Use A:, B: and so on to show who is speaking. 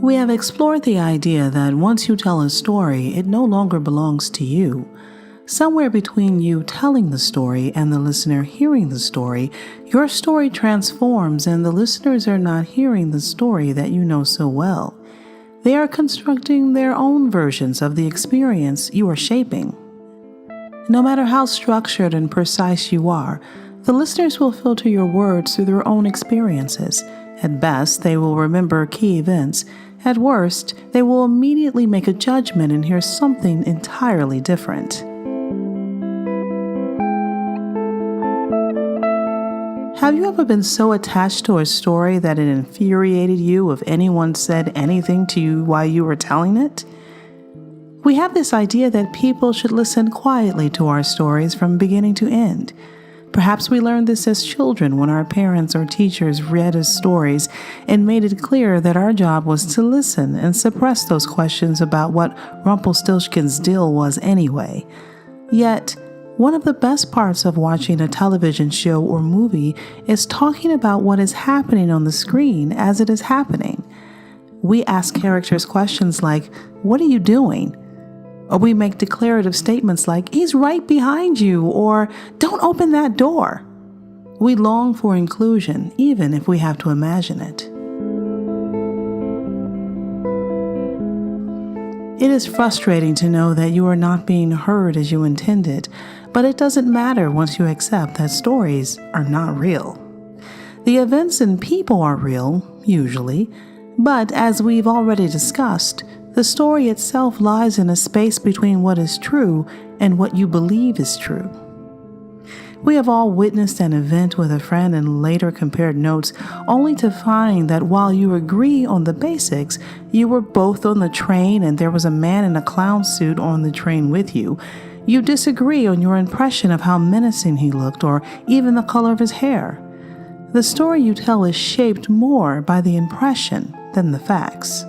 A: We have explored the idea that once you tell a story, it no longer belongs to you. Somewhere between you telling the story and the listener hearing the story, your story transforms and the listeners are not hearing the story that you know so well. They are constructing their own versions of the experience you are shaping. No matter how structured and precise you are, the listeners will filter your words through their own experiences. At best, they will remember key events. At worst, they will immediately make a judgment and hear something entirely different. Have you ever been so attached to a story that it infuriated you if anyone said anything to you while you were telling it? We have this idea that people should listen quietly to our stories from beginning to end. Perhaps we learned this as children when our parents or teachers read us stories and made it clear that our job was to listen and suppress those questions about what Rumpelstiltskin's deal was anyway. Yet, one of the best parts of watching a television show or movie is talking about what is happening on the screen as it is happening. We ask characters questions like, "What are you doing?" Or we make declarative statements like, "He's right behind you," or "Don't open that door." We long for inclusion, even if we have to imagine it. It is frustrating to know that you are not being heard as you intended, but it doesn't matter once you accept that stories are not real. The events and people are real, usually, but as we've already discussed, the story itself lies in a space between what is true and what you believe is true. We have all witnessed an event with a friend and later compared notes, only to find that while you agree on the basics, you were both on the train and there was a man in a clown suit on the train with you. You disagree on your impression of how menacing he looked or even the color of his hair. The story you tell is shaped more by the impression than the facts.